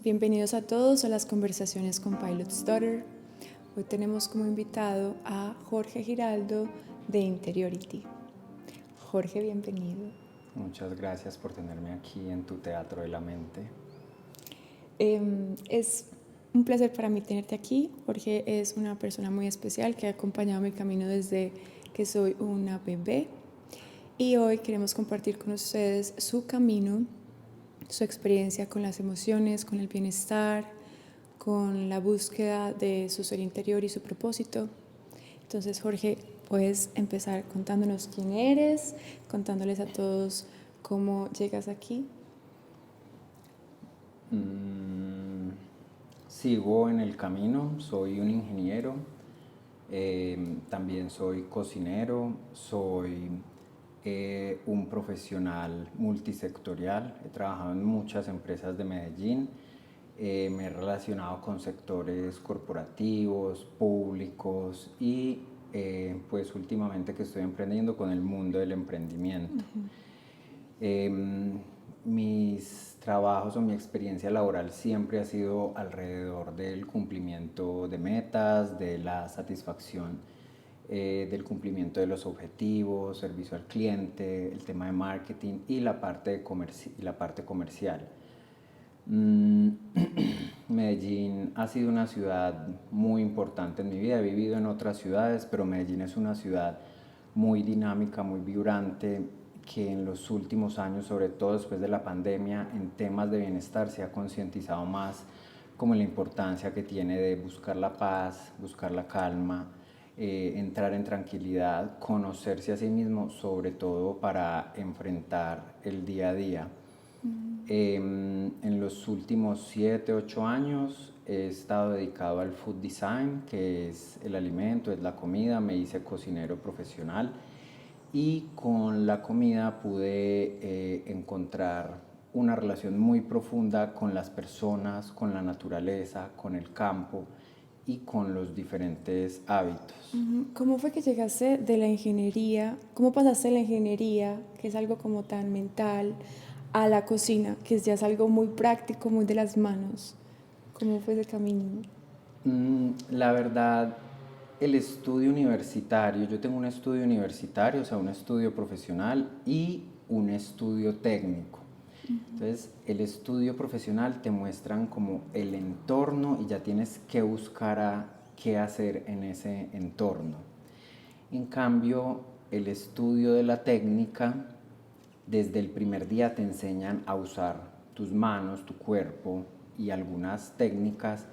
bienvenidos a todos a las conversaciones con Pilot's Daughter. Hoy tenemos como invitado a Jorge Giraldo de Interiority. Jorge, bienvenido. Muchas gracias por tenerme aquí en tu Teatro de la Mente. Es un placer para mí tenerte aquí. Jorge es una persona muy especial que ha acompañado mi camino desde que soy una bebé. Y hoy queremos compartir con ustedes su camino, su experiencia con las emociones, con el bienestar, con la búsqueda de su ser interior y su propósito. Entonces, Jorge, puedes empezar contándonos quién eres, contándoles a todos cómo llegas aquí. Sigo en el camino, soy un ingeniero, también soy cocinero, soy un profesional multisectorial, he trabajado en muchas empresas de Medellín, me he relacionado con sectores corporativos, públicos y pues últimamente que estoy emprendiendo con el mundo del emprendimiento. Mis trabajos o mi experiencia laboral siempre ha sido alrededor del cumplimiento de metas, de la satisfacción del cumplimiento de los objetivos, servicio al cliente, el tema de marketing y la parte comercial. Medellín ha sido una ciudad muy importante en mi vida. He vivido en otras ciudades, pero Medellín es una ciudad muy dinámica, muy vibrante, que en los últimos años, sobre todo después de la pandemia, en temas de bienestar se ha concientizado más como la importancia que tiene de buscar la paz, buscar la calma, entrar en tranquilidad, conocerse a sí mismo, sobre todo para enfrentar el día a día. En los últimos 7, 8 años he estado dedicado al food design, que es el alimento, es la comida. Me hice cocinero profesional y con la comida pude encontrar una relación muy profunda con las personas, con la naturaleza, con el campo y con los diferentes hábitos. ¿Cómo fue que llegaste de la ingeniería? ¿Cómo pasaste de la ingeniería, que es algo como tan mental, a la cocina, que ya es algo muy práctico, muy de las manos? ¿Cómo fue ese camino? La verdad, el estudio universitario, yo tengo un estudio universitario, o sea, un estudio profesional y un estudio técnico. Entonces, el estudio profesional te muestran como el entorno y ya tienes que buscar qué hacer en ese entorno. En cambio, el estudio de la técnica, desde el primer día te enseñan a usar tus manos, tu cuerpo y algunas técnicas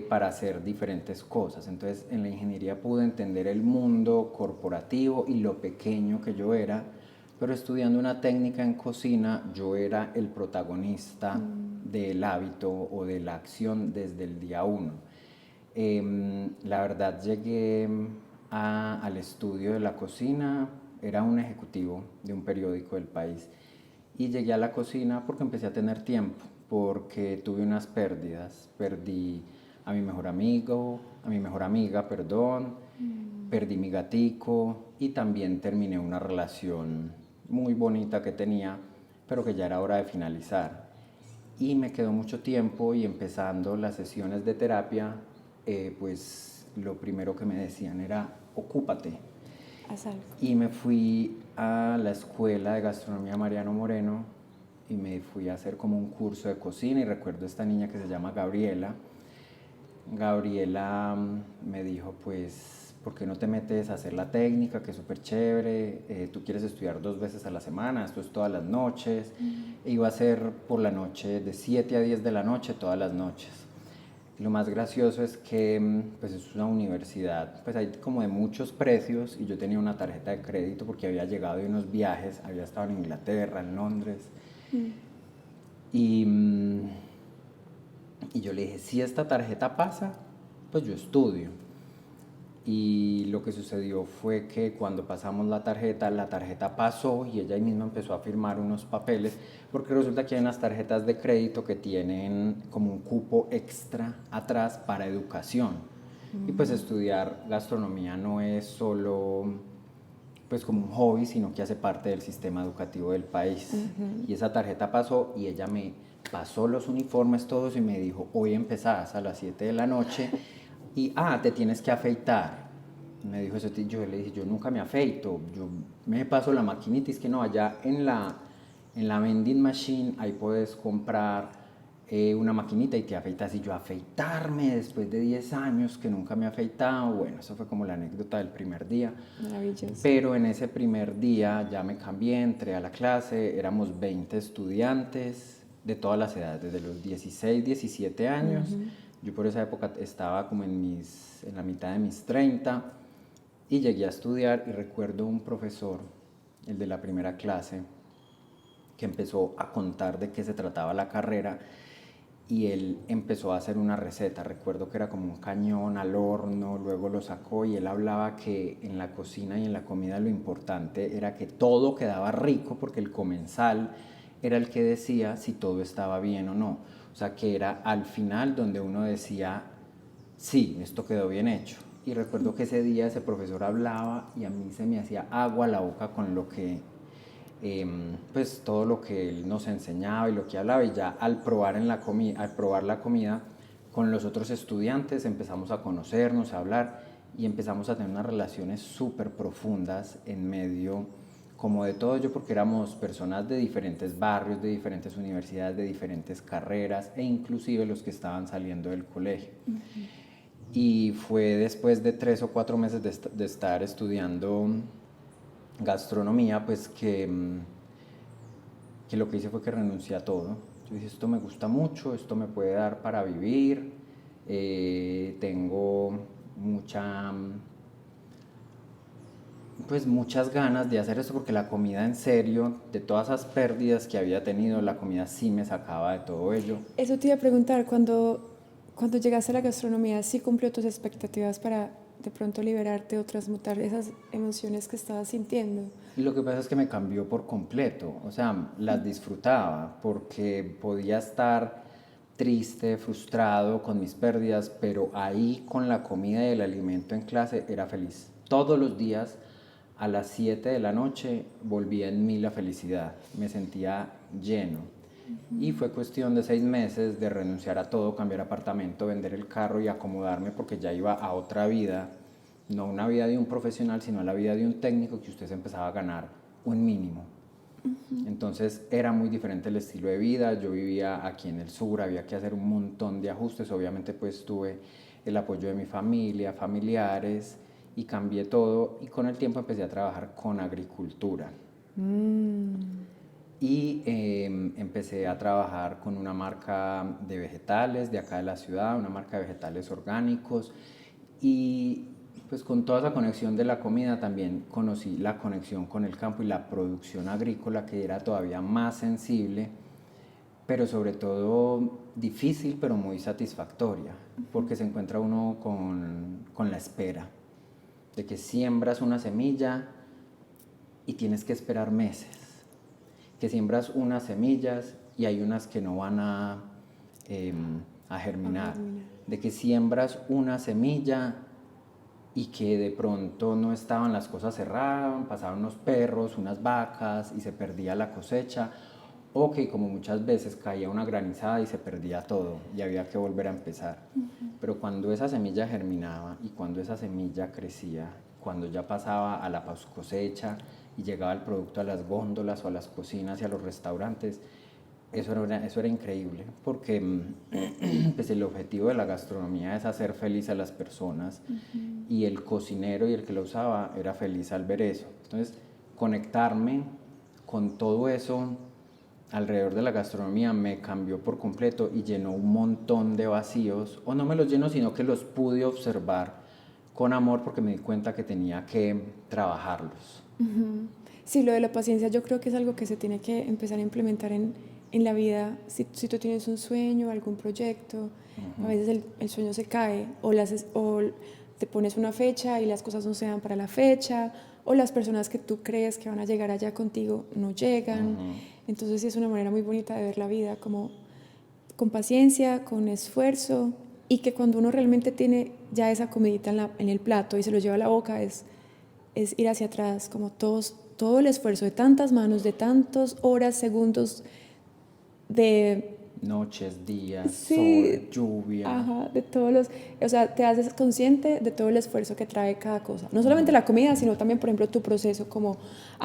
para hacer diferentes cosas. Entonces, en la ingeniería pude entender el mundo corporativo y lo pequeño que yo era, pero estudiando una técnica en cocina, yo era el protagonista del hábito o de la acción desde el día uno. La verdad, llegué al estudio de la cocina, era un ejecutivo de un periódico del país, y llegué a la cocina porque empecé a tener tiempo, porque tuve unas pérdidas. Perdí a mi mejor amigo, a mi mejor amiga, perdón, perdí mi gatico y también terminé una relación muy bonita que tenía, pero que ya era hora de finalizar. Y me quedó mucho tiempo y empezando las sesiones de terapia, pues lo primero que me decían era, ocúpate. Haz algo. Y me fui a la escuela de gastronomía Mariano Moreno y me fui a hacer como un curso de cocina y recuerdo a esta niña que se llama Gabriela. Gabriela me dijo, pues, ¿por qué no te metes a hacer la técnica, que es súper chévere? Tú quieres estudiar 2 veces a la semana, esto es todas las noches. E iba a ser por la noche, de 7 a 10 de la noche, todas las noches. Lo más gracioso es que pues es una universidad, pues hay como de muchos precios y yo tenía una tarjeta de crédito porque había llegado de unos viajes, había estado en Inglaterra, en Londres. Y, y yo le dije, si esta tarjeta pasa, pues yo estudio. Y lo que sucedió fue que cuando pasamos la tarjeta pasó y ella ahí misma empezó a firmar unos papeles, porque resulta que hay unas tarjetas de crédito que tienen como un cupo extra atrás para educación. Y pues estudiar gastronomía no es solo pues como un hobby, sino que hace parte del sistema educativo del país. Y esa tarjeta pasó y ella me pasó los uniformes todos y me dijo, hoy empezás a las 7 de la noche y, te tienes que afeitar. Me dijo eso, yo le dije, yo nunca me afeito, yo me paso la maquinita, y es que no, allá en la vending machine, ahí puedes comprar una maquinita y te afeitas. Y yo, afeitarme después de 10 años que nunca me he afeitado, bueno, eso fue como la anécdota del primer día. Maravilloso. Pero en ese primer día ya me cambié, entré a la clase, éramos 20 estudiantes de todas las edades, desde los 16, 17 años. Yo por esa época estaba como en la mitad de mis 30 y llegué a estudiar y recuerdo un profesor, el de la primera clase, que empezó a contar de qué se trataba la carrera y él empezó a hacer una receta. Recuerdo que era como un cañón al horno, luego lo sacó y él hablaba que en la cocina y en la comida lo importante era que todo quedaba rico porque el comensal era el que decía si todo estaba bien o no. O sea, que era al final donde uno decía, sí, esto quedó bien hecho. Y recuerdo que ese día ese profesor hablaba y a mí se me hacía agua la boca con lo que pues todo lo que él nos enseñaba y lo que hablaba, y ya al probar la comida con los otros estudiantes empezamos a conocernos, a hablar y empezamos a tener unas relaciones súper profundas en medio como de todo ello, porque éramos personas de diferentes barrios, de diferentes universidades, de diferentes carreras e inclusive los que estaban saliendo del colegio. Y fue después de 3 o 4 meses de estar estudiando gastronomía, pues que lo que hice fue que renuncié a todo. Yo dije, esto me gusta mucho, esto me puede dar para vivir, tengo pues muchas ganas de hacer esto, porque la comida, en serio, de todas esas pérdidas que había tenido, la comida sí me sacaba de todo ello. Eso te iba a preguntar, cuando llegaste a la gastronomía, ¿sí cumplió tus expectativas para de pronto liberarte o transmutar esas emociones que estabas sintiendo? Y lo que pasa es que me cambió por completo, o sea, las disfrutaba porque podía estar triste, frustrado con mis pérdidas, pero ahí con la comida y el alimento en clase era feliz. Todos los días a las 7 de la noche volvía en mí la felicidad, me sentía lleno. Y fue cuestión de 6 meses de renunciar a todo, cambiar apartamento, vender el carro y acomodarme, porque ya iba a otra vida, no una vida de un profesional, sino a la vida de un técnico, que usted se empezaba a ganar un mínimo. Entonces era muy diferente el estilo de vida. Yo vivía aquí en el sur, había que hacer un montón de ajustes. Obviamente pues tuve el apoyo de mi familia, familiares, y cambié todo, y con el tiempo empecé a trabajar con agricultura. Y empecé a trabajar con una marca de vegetales de acá de la ciudad, una marca de vegetales orgánicos, y pues con toda esa conexión de la comida también conocí la conexión con el campo y la producción agrícola, que era todavía más sensible, pero sobre todo difícil, pero muy satisfactoria, porque se encuentra uno con la espera, de que siembras una semilla y tienes que esperar meses, que siembras unas semillas y hay unas que no van a germinar, de que siembras una semilla y que de pronto no estaban, las cosas cerraban, pasaban unos perros, unas vacas y se perdía la cosecha, o que como muchas veces caía una granizada y se perdía todo y había que volver a empezar. Pero cuando esa semilla germinaba y cuando esa semilla crecía, cuando ya pasaba a la cosecha y llegaba el producto a las góndolas o a las cocinas y a los restaurantes, eso era increíble, porque pues el objetivo de la gastronomía es hacer feliz a las personas, y el cocinero y el que lo usaba era feliz al ver eso. Entonces, conectarme con todo eso alrededor de la gastronomía me cambió por completo y llenó un montón de vacíos, o no me los llenó, sino que los pude observar con amor, porque me di cuenta que tenía que trabajarlos. Sí, lo de la paciencia yo creo que es algo que se tiene que empezar a implementar en la vida. Si tú tienes un sueño, algún proyecto, a veces el sueño se cae, o te pones una fecha y las cosas no se dan para la fecha, o las personas que tú crees que van a llegar allá contigo no llegan. Entonces sí, es una manera muy bonita de ver la vida, como con paciencia, con esfuerzo, y que cuando uno realmente tiene ya esa comidita en el plato y se lo lleva a la boca, es ir hacia atrás, como todo el esfuerzo de tantas manos, de tantas horas, segundos de noches, días, Sí, sol, lluvia. ajá, de todos los, o sea, te haces consciente de todo el esfuerzo que trae cada cosa. No solamente la comida, sino también, por ejemplo, tu proceso como,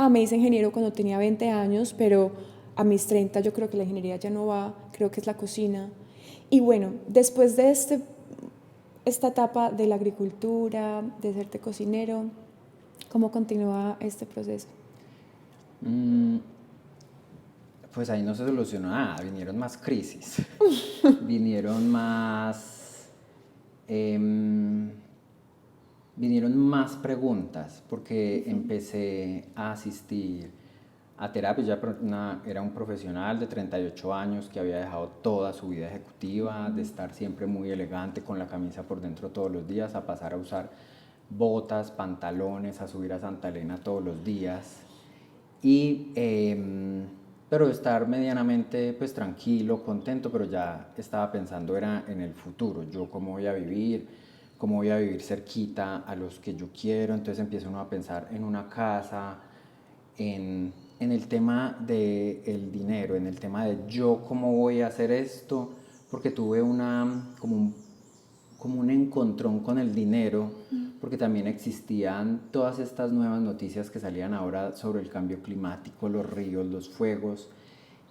me hice ingeniero cuando tenía 20 años, pero a mis 30 yo creo que la ingeniería ya no va, creo que es la cocina. Y bueno, después de esta etapa de la agricultura, de serte cocinero, ¿cómo continúa este proceso? Mm, pues ahí no se solucionó nada, vinieron más crisis, vinieron más, em, vinieron más preguntas, porque empecé a asistir a terapia. Era un profesional de 38 años que había dejado toda su vida ejecutiva, de estar siempre muy elegante con la camisa por dentro todos los días, a pasar a usar botas, pantalones, a subir a Santa Elena todos los días. Y, pero estar medianamente pues tranquilo, contento, pero ya estaba pensando era en el futuro, yo cómo voy a vivir cerquita a los que yo quiero. Entonces empieza uno a pensar en una casa, en el tema del dinero, en el tema de yo cómo voy a hacer esto, porque tuve como un encontrón con el dinero, porque también existían todas estas nuevas noticias que salían ahora sobre el cambio climático, los ríos, los fuegos,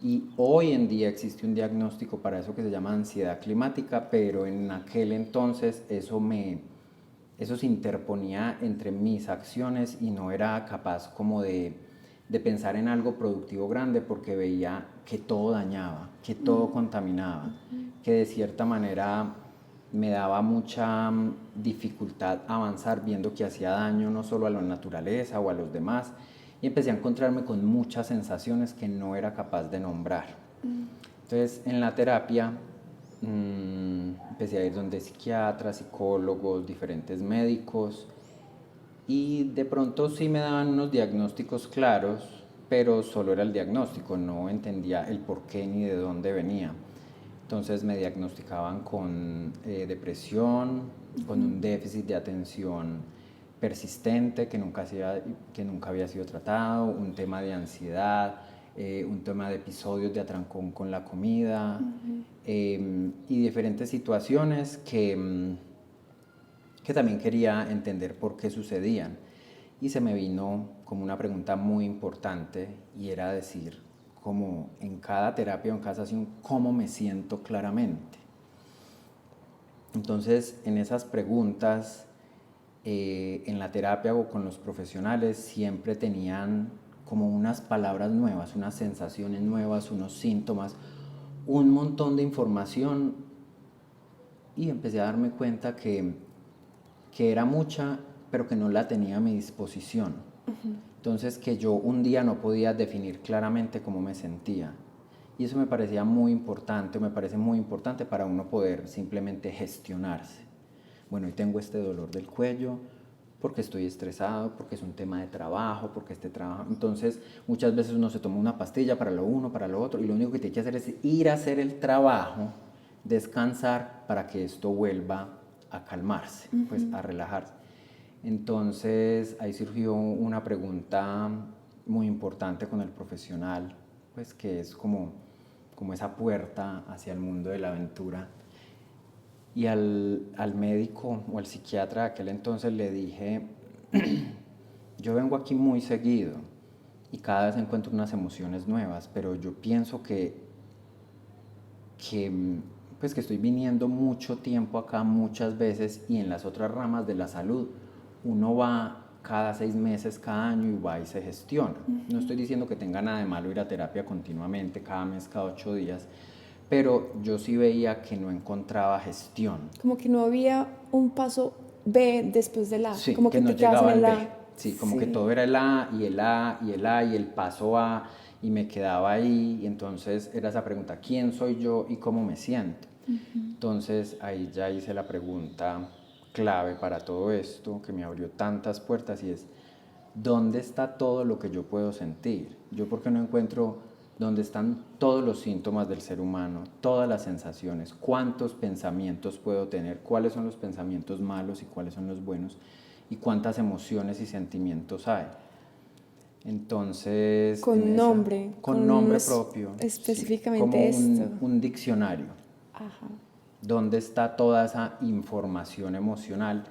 y hoy en día existe un diagnóstico para eso que se llama ansiedad climática, pero en aquel entonces eso se interponía entre mis acciones y no era capaz como de pensar en algo productivo grande, porque veía que todo dañaba, que todo contaminaba, que de cierta manera me daba mucha dificultad avanzar viendo que hacía daño no solo a la naturaleza o a los demás, y empecé a encontrarme con muchas sensaciones que no era capaz de nombrar. Entonces en la terapia empecé a ir donde psiquiatras, psicólogos, diferentes médicos, y de pronto sí me daban unos diagnósticos claros, pero solo era el diagnóstico, no entendía el por qué ni de dónde venía. Entonces me diagnosticaban con depresión, con un déficit de atención persistente que nunca había sido tratado, un tema de ansiedad, un tema de episodios de atrancón con la comida, y diferentes situaciones que también quería entender por qué sucedían. Y se me vino como una pregunta muy importante, y era decir, como en cada terapia o en cada sesión, cómo me siento claramente. Entonces, en esas preguntas, en la terapia o con los profesionales, siempre tenían como unas palabras nuevas, unas sensaciones nuevas, unos síntomas, un montón de información, y empecé a darme cuenta que era mucha, pero que no la tenía a mi disposición. Entonces, que yo un día no podía definir claramente cómo me sentía. Y eso me parecía muy importante, me parece muy importante para uno poder simplemente gestionarse. Bueno, hoy tengo este dolor del cuello porque estoy estresado, porque es un tema de trabajo, porque este trabajo... Entonces, muchas veces uno se toma una pastilla para lo uno, para lo otro, y lo único que tiene que hacer es ir a hacer el trabajo, descansar, para que esto vuelva a calmarse, pues a relajarse. Entonces ahí surgió una pregunta muy importante con el profesional, pues que es como esa puerta hacia el mundo de la aventura. Y al médico o al psiquiatra de aquel entonces le dije, yo vengo aquí muy seguido y cada vez encuentro unas emociones nuevas, pero yo pienso pues que estoy viniendo mucho tiempo acá, muchas veces, y en las otras ramas de la salud uno va cada 6 meses, cada año, y va y se gestiona. No estoy diciendo que tenga nada de malo ir a terapia continuamente, cada mes, cada 8 días, pero yo sí veía que no encontraba gestión. Como que no había un paso B después del A, Sí, como que que no te quedas en llegaba al el B. A. Sí, como que todo era el A y el A y el A y el paso A, y me quedaba ahí. Y entonces era esa pregunta, ¿quién soy yo y cómo me siento? Entonces ahí ya hice la pregunta clave para todo esto, que me abrió tantas puertas, y es, ¿dónde está todo lo que yo puedo sentir? Yo, ¿por qué no encuentro dónde están todos los síntomas del ser humano, todas las sensaciones, cuántos pensamientos puedo tener, cuáles son los pensamientos malos y cuáles son los buenos, y cuántas emociones y sentimientos hay? Entonces, Con nombre, con nombre propio, específicamente sí, como esto. un diccionario, Ajá. donde está toda esa información emocional.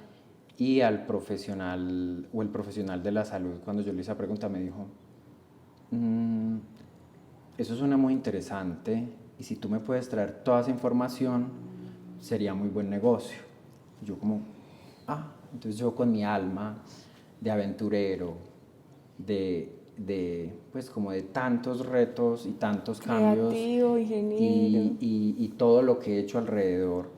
Y al profesional o el profesional de la salud, cuando yo le hice la pregunta, me dijo, "Mm, eso suena muy interesante y si tú me puedes traer toda esa información, sería muy buen negocio". Y yo como, entonces yo con mi alma de aventurero, pues como de tantos retos y tantos cambios Creativo, ingeniero. y todo lo que he hecho alrededor,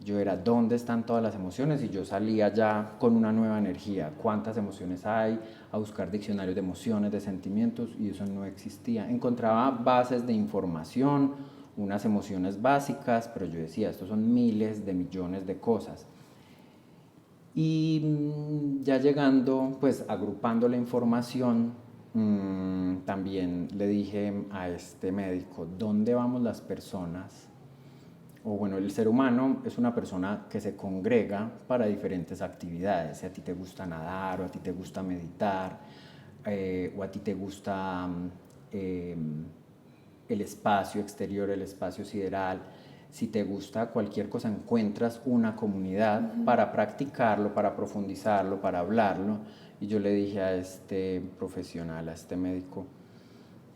yo era, ¿dónde están todas las emociones? Y yo salía ya con una nueva energía, ¿cuántas emociones hay? A buscar diccionarios de emociones, de sentimientos, y eso no existía. Encontraba bases de información, unas emociones básicas, pero yo decía, estos son miles de millones de cosas. Y ya llegando, pues agrupando la información, también le dije a este médico, ¿dónde vamos las personas? O bueno, el ser humano es una persona que se congrega para diferentes actividades. Si a ti te gusta nadar, o a ti te gusta meditar, o a ti te gusta eh, el espacio exterior, el espacio sideral. Si te gusta cualquier cosa, encuentras una comunidad para practicarlo, para profundizarlo, para hablarlo. Y yo le dije a este profesional, a este médico,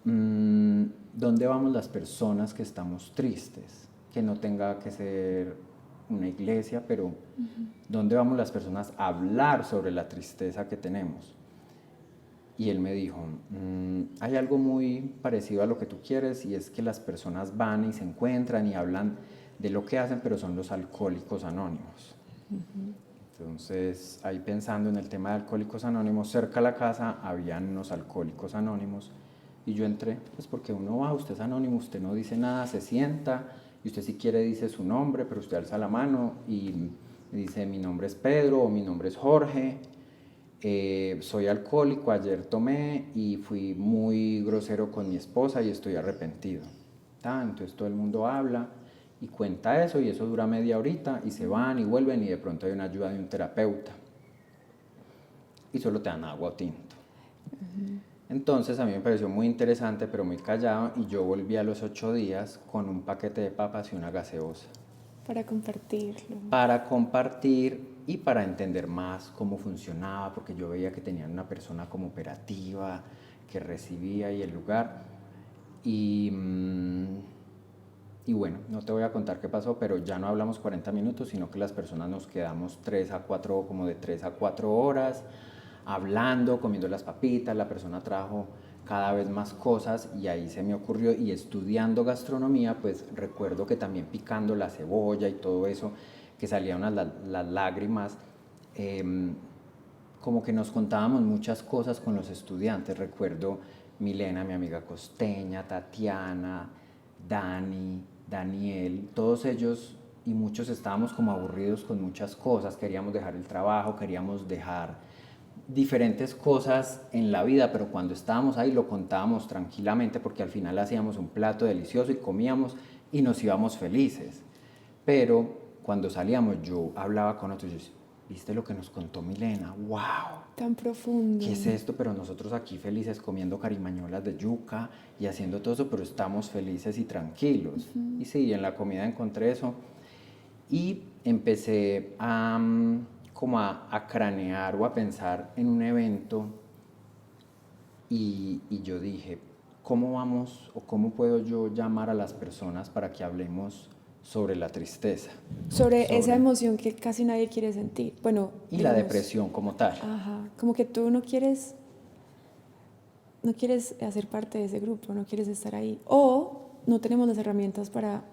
¿dónde vamos las personas que estamos tristes? Que no tenga que ser una iglesia, pero ¿dónde vamos las personas a hablar sobre la tristeza que tenemos? Y él me dijo, hay algo muy parecido a lo que tú quieres y es que las personas van y se encuentran y hablan de lo que hacen, pero son los alcohólicos anónimos. Entonces, ahí pensando en el tema de alcohólicos anónimos, cerca de la casa habían unos alcohólicos anónimos y yo entré, pues porque uno va, usted es anónimo, usted no dice nada, se sienta y usted si quiere dice su nombre, pero usted alza la mano y dice mi nombre es Pedro o mi nombre es Jorge, soy alcohólico, ayer tomé y fui muy grosero con mi esposa y estoy arrepentido. Entonces todo el mundo habla y cuenta eso y eso dura media horita y se van y vuelven y de pronto hay una ayuda de un terapeuta y solo te dan agua o tinto. Entonces a mí me pareció muy interesante pero muy callado y yo volví a los 8 días con un paquete de papas y una gaseosa. Para compartirlo. Para compartir y para entender más cómo funcionaba, porque yo veía que tenían una persona como operativa, que recibía y el lugar. Y, y bueno, no te voy a contar qué pasó, pero ya no hablamos 40 minutos, sino que las personas nos quedamos 3 a 4, como de 3 a 4 horas, hablando, comiendo las papitas, la persona trajo cada vez más cosas y ahí se me ocurrió, y estudiando gastronomía, pues recuerdo que también picando la cebolla y todo eso, que salían las lágrimas, como que nos contábamos muchas cosas con los estudiantes. Recuerdo Milena, mi amiga costeña, Tatiana, Dani, Daniel, todos ellos y muchos estábamos como aburridos con muchas cosas, queríamos dejar el trabajo, queríamos dejar diferentes cosas en la vida, pero cuando estábamos ahí lo contábamos tranquilamente porque al final hacíamos un plato delicioso y comíamos y nos íbamos felices. Pero cuando salíamos yo hablaba con otros y yo decía, ¿viste lo que nos contó Milena? ¡Wow! Tan profundo. ¿Qué es esto? Pero nosotros aquí felices comiendo carimañolas de yuca y haciendo todo eso, pero estamos felices y tranquilos. Y sí, en la comida encontré eso y empecé como a cranear o a pensar en un evento y yo dije, ¿cómo vamos o cómo puedo yo llamar a las personas para que hablemos sobre la tristeza? Sobre esa emoción que casi nadie quiere sentir. Bueno, Y la digamos, depresión como tal. ajá, como que tú no quieres hacer parte de ese grupo, no quieres estar ahí. O no tenemos las herramientas para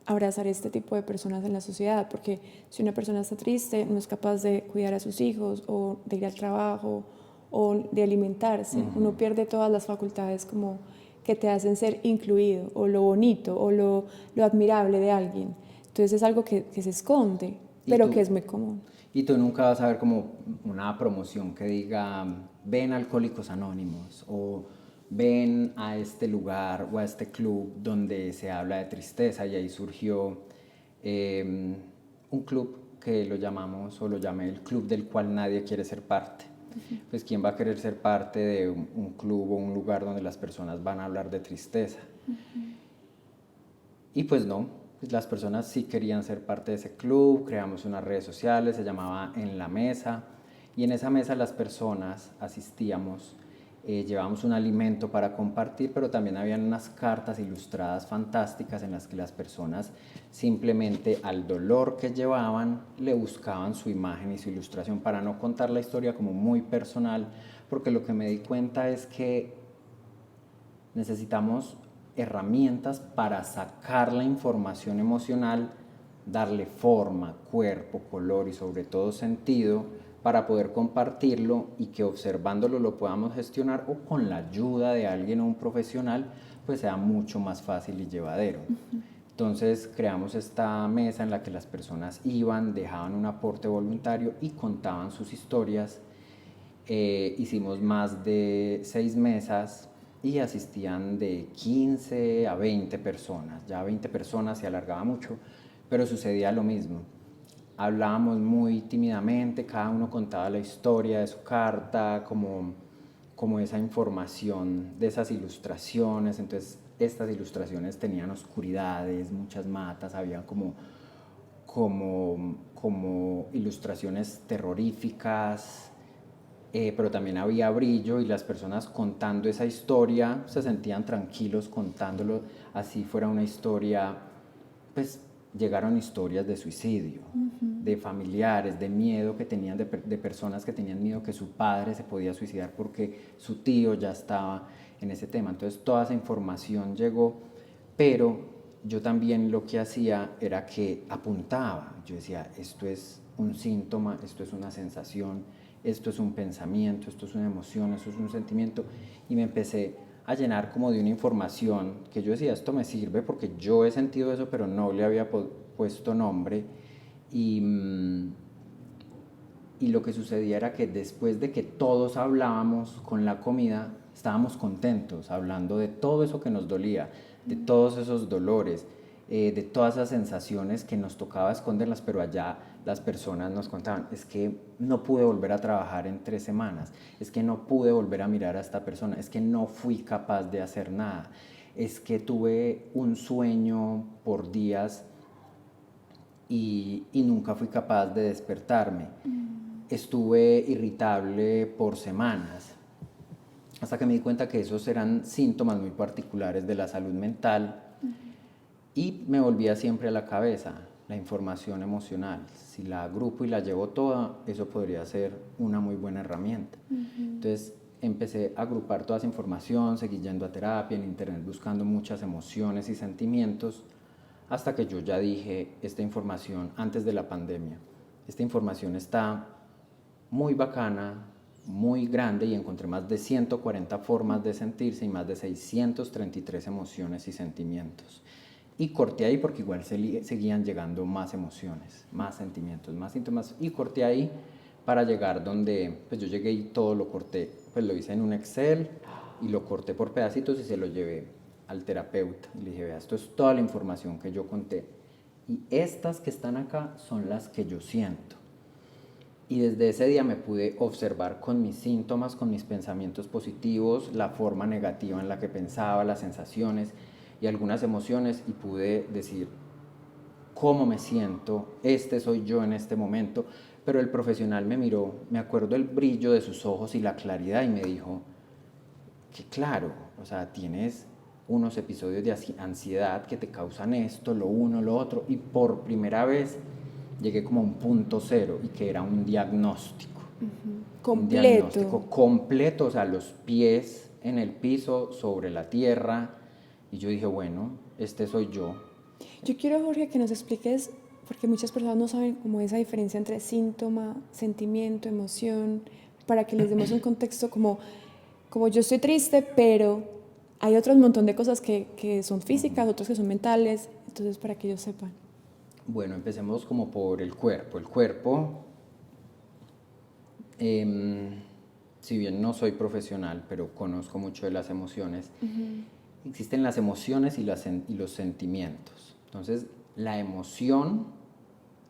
abrazar este tipo de personas en la sociedad, porque si una persona está triste, no es capaz de cuidar a sus hijos o de ir al trabajo o de alimentarse. Uno pierde todas las facultades como que te hacen ser incluido o lo bonito o lo admirable de alguien. Entonces es algo que se esconde, pero que es muy común. Y tú nunca vas a ver como una promoción que diga, ven a Alcohólicos Anónimos o ven a este lugar o a este club donde se habla de tristeza, y ahí surgió un club que lo llamamos o lo llamé el club del cual nadie quiere ser parte. pues ¿quién va a querer ser parte de un club o un lugar donde las personas van a hablar de tristeza? Y pues no, pues las personas sí querían ser parte de ese club, creamos unas redes sociales, se llamaba En la Mesa, y en esa mesa las personas asistíamos, llevábamos un alimento para compartir, pero también habían unas cartas ilustradas fantásticas en las que las personas simplemente al dolor que llevaban le buscaban su imagen y su ilustración para no contar la historia como muy personal, porque lo que me di cuenta es que necesitamos herramientas para sacar la información emocional, darle forma, cuerpo, color y sobre todo sentido para poder compartirlo y que observándolo lo podamos gestionar o con la ayuda de alguien o un profesional pues sea mucho más fácil y llevadero. Entonces creamos esta mesa en la que las personas iban, dejaban un aporte voluntario y contaban sus historias. Hicimos más de 6 mesas y asistían de 15 a 20 personas. Ya 20 personas se alargaba mucho, pero sucedía lo mismo. Hablábamos muy tímidamente, cada uno contaba la historia de su carta, como esa información de esas ilustraciones. Entonces estas ilustraciones tenían oscuridades, muchas matas, había como ilustraciones terroríficas, pero también había brillo y las personas contando esa historia se sentían tranquilos contándolo, así fuera una historia, pues llegaron historias de suicidio, de familiares, de miedo que tenían, de personas que tenían miedo que su padre se podía suicidar porque su tío ya estaba en ese tema. Entonces toda esa información llegó, pero yo también lo que hacía era que apuntaba. Yo decía, esto es un síntoma, esto es una sensación, esto es un pensamiento, esto es una emoción, esto es un sentimiento, y me empecé a llenar como de una información que yo decía, esto me sirve porque yo he sentido eso, pero no le había puesto nombre, y, y lo que sucedía era que después de que todos hablábamos con la comida, estábamos contentos, hablando de todo eso que nos dolía, de todos esos dolores, de todas esas sensaciones que nos tocaba esconderlas, pero allá las personas nos contaban, es que no pude volver a trabajar en 3 semanas, es que no pude volver a mirar a esta persona, es que no fui capaz de hacer nada, es que tuve un sueño por días y nunca fui capaz de despertarme. Estuve irritable por semanas, hasta que me di cuenta que esos eran síntomas muy particulares de la salud mental, y me volvía siempre a la cabeza la información emocional. Si la agrupo y la llevo toda, eso podría ser una muy buena herramienta. Entonces empecé a agrupar toda esa información, seguí yendo a terapia, en internet buscando muchas emociones y sentimientos, hasta que yo ya dije, esta información antes de la pandemia, esta información está muy bacana, muy grande, y encontré más de 140 formas de sentirse y más de 633 emociones y sentimientos. Y corté ahí porque igual seguían llegando más emociones, más sentimientos, más síntomas, y corté ahí para llegar donde, pues yo llegué y todo lo corté, pues lo hice en un Excel y lo corté por pedacitos y se lo llevé al terapeuta y le dije, vea, esto es toda la información que yo conté y estas que están acá son las que yo siento. Y desde ese día me pude observar con mis síntomas, con mis pensamientos positivos, la forma negativa en la que pensaba, las sensaciones y algunas emociones, y pude decir cómo me siento, este soy yo en este momento. Pero el profesional me miró, me acuerdo el brillo de sus ojos y la claridad, y me dijo que claro, o sea, tienes unos episodios de ansiedad que te causan esto, lo uno, lo otro, y por primera vez llegué como a un punto cero, y que era un diagnóstico. Completo. Un diagnóstico completo, o sea, los pies en el piso, sobre la tierra, y yo dije, bueno, este soy yo. Yo quiero, Jorge, que nos expliques, porque muchas personas no saben cómo esa diferencia entre síntoma, sentimiento, emoción, para que les demos un contexto como yo estoy triste, pero hay otro montón de cosas que son físicas, otras que son mentales, entonces para que ellos sepan. Bueno, empecemos como por el cuerpo. El cuerpo, si bien no soy profesional, pero conozco mucho de las emociones, existen las emociones y los sentimientos. Entonces, la emoción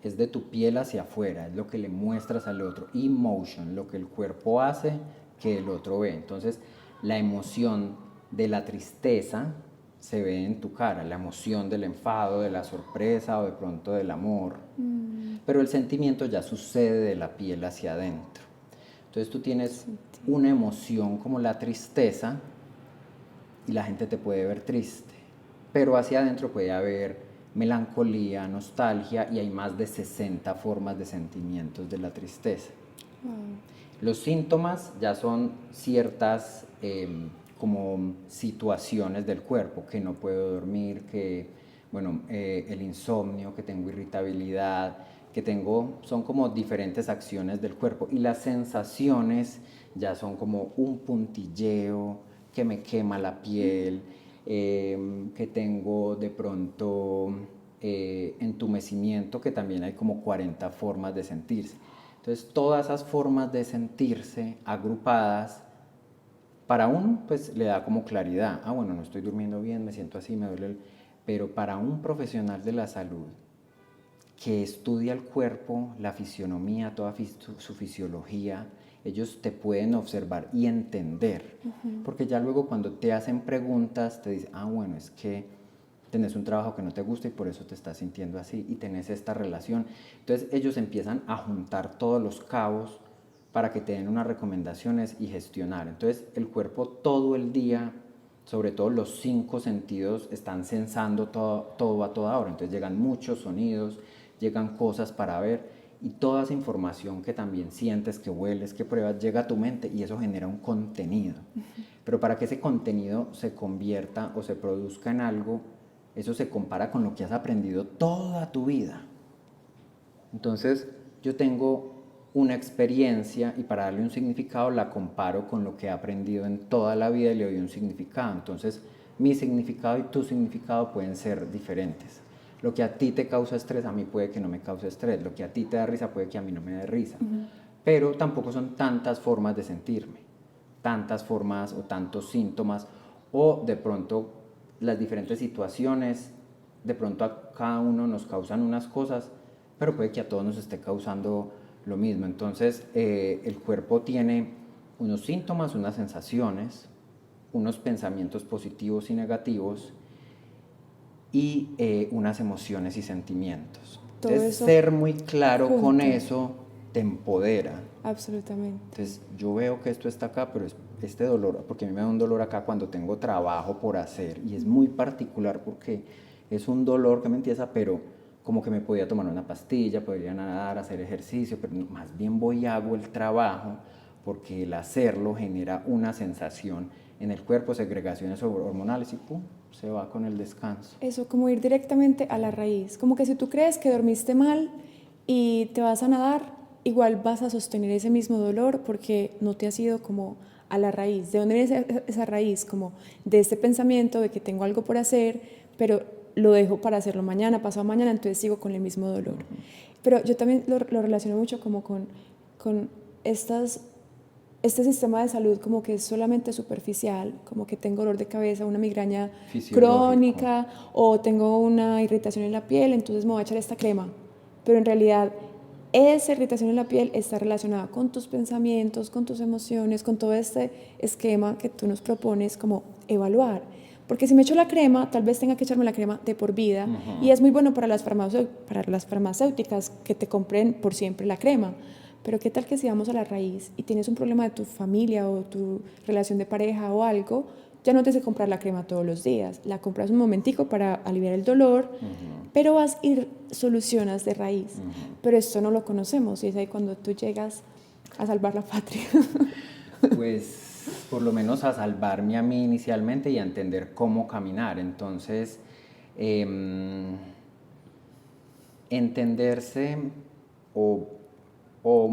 es de tu piel hacia afuera, es lo que le muestras al otro. Emotion, lo que el cuerpo hace que el otro ve. Entonces, la emoción de la tristeza se ve en tu cara, la emoción del enfado, de la sorpresa o de pronto del amor. Pero el sentimiento ya sucede de la piel hacia adentro. Entonces tú tienes una emoción como la tristeza y la gente te puede ver triste, pero hacia adentro puede haber melancolía, nostalgia y hay más de 60 formas de sentimientos de la tristeza. Los síntomas ya son ciertas como situaciones del cuerpo, que no puedo dormir, que bueno, el insomnio, que tengo irritabilidad, que tengo, son como diferentes acciones del cuerpo. Y las sensaciones ya son como un puntilleo, que me quema la piel, que tengo de pronto entumecimiento, que también hay como 40 formas de sentirse. Entonces, todas esas formas de sentirse agrupadas, para uno, pues le da como claridad. Ah, bueno, no estoy durmiendo bien, me siento así, me duele el... Pero para un profesional de la salud que estudia el cuerpo, la fisionomía, toda su fisiología, ellos te pueden observar y entender. Porque ya luego cuando te hacen preguntas, te dicen, ah, bueno, es que tenés un trabajo que no te gusta y por eso te estás sintiendo así y tenés esta relación. Entonces ellos empiezan a juntar todos los cabos para que te den unas recomendaciones y gestionar. Entonces el cuerpo todo el día, sobre todo los 5 sentidos, están sensando todo a toda hora. Entonces llegan muchos sonidos, llegan cosas para ver y toda esa información que también sientes, que hueles, que pruebas, llega a tu mente y eso genera un contenido. Pero para que ese contenido se convierta o se produzca en algo, eso se compara con lo que has aprendido toda tu vida. Entonces, yo tengo una experiencia y para darle un significado la comparo con lo que he aprendido en toda la vida y le doy un significado. Entonces, mi significado y tu significado pueden ser diferentes. Lo que a ti te causa estrés, a mí puede que no me cause estrés. Lo que a ti te da risa puede que a mí no me dé risa. Pero tampoco son tantas formas de sentirme, tantas formas o tantos síntomas, o de pronto las diferentes situaciones, de pronto a cada uno nos causan unas cosas, pero puede que a todos nos esté causando lo mismo. Entonces, el cuerpo tiene unos síntomas, unas sensaciones, unos pensamientos positivos y negativos y unas emociones y sentimientos. Todo Entonces, eso ser muy claro junto. con eso te empodera. Absolutamente. Entonces, yo veo que esto está acá, pero este dolor, porque a mí me da un dolor acá cuando tengo trabajo por hacer, y es muy particular porque es un dolor que me empieza, pero como que me podía tomar una pastilla, podría nadar, hacer ejercicio, pero más bien voy y hago el trabajo, porque el hacerlo genera una sensación en el cuerpo, segregaciones hormonales, y pum, se va con el descanso. Eso, como ir directamente a la raíz. Como que si tú crees que dormiste mal y te vas a nadar, igual vas a sostener ese mismo dolor porque no te has ido como a la raíz. ¿De dónde viene esa raíz? Como de este pensamiento de que tengo algo por hacer, pero lo dejo para hacerlo mañana, pasado mañana, entonces sigo con el mismo dolor. Pero yo también lo relaciono mucho como con este sistema de salud como que es solamente superficial, como que tengo dolor de cabeza, una migraña crónica o tengo una irritación en la piel, entonces me voy a echar esta crema. Pero en realidad esa irritación en la piel está relacionada con tus pensamientos, con tus emociones, con todo este esquema que tú nos propones como evaluar. Porque si me echo la crema, tal vez tenga que echarme la crema de por vida y es muy bueno para las farmacéuticas que te compren por siempre la crema. Pero qué tal que si vamos a la raíz y tienes un problema de tu familia o tu relación de pareja o algo, ya no te hace comprar la crema todos los días, la compras un momentico para aliviar el dolor, pero vas y solucionas de raíz. Pero esto no lo conocemos y es ahí cuando tú llegas a salvar la patria. Pues por lo menos a salvarme a mí inicialmente y a entender cómo caminar. Entonces, entenderse o, o,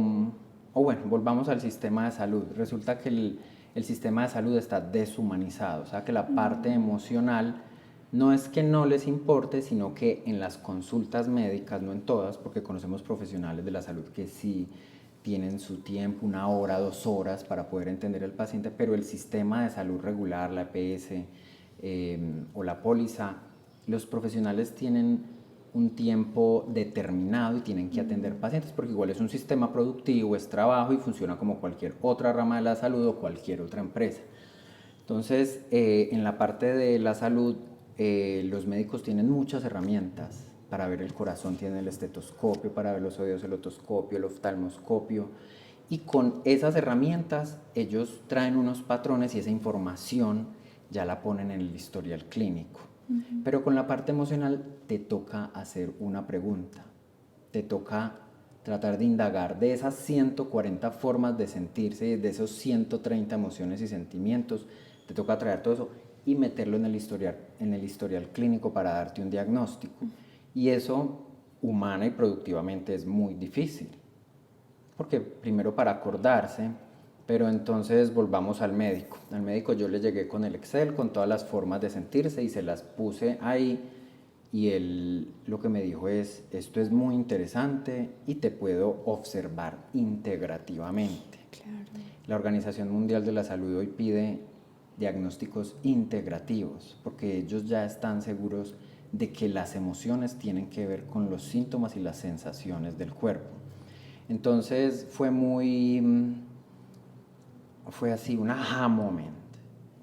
o bueno, volvamos al sistema de salud. Resulta que el sistema de salud está deshumanizado, o sea que la parte emocional no es que no les importe, sino que en las consultas médicas, no en todas, porque conocemos profesionales de la salud que sí tienen su tiempo, 1 hora, 2 horas para poder entender al paciente, pero el sistema de salud regular, la EPS o la póliza, los profesionales tienen un tiempo determinado y tienen que atender pacientes, porque igual es un sistema productivo, es trabajo y funciona como cualquier otra rama de la salud o cualquier otra empresa. Entonces, en la parte de la salud, los médicos tienen muchas herramientas para ver el corazón, tienen el estetoscopio, para ver los oídos, el otoscopio, el oftalmoscopio, y con esas herramientas ellos traen unos patrones y esa información ya la ponen en el historial clínico. Pero con la parte emocional te toca hacer una pregunta, te toca tratar de indagar de esas 140 formas de sentirse y de esos 130 emociones y sentimientos, te toca traer todo eso y meterlo en el historial clínico para darte un diagnóstico. Y eso humana y productivamente es muy difícil, porque primero para acordarse, pero entonces volvamos al médico. Al médico yo le llegué con el Excel, con todas las formas de sentirse y se las puse ahí y él lo que me dijo es, esto es muy interesante y te puedo observar integrativamente. Claro. La Organización Mundial de la Salud hoy pide diagnósticos integrativos porque ellos ya están seguros de que las emociones tienen que ver con los síntomas y las sensaciones del cuerpo. Entonces fue así, un aha moment,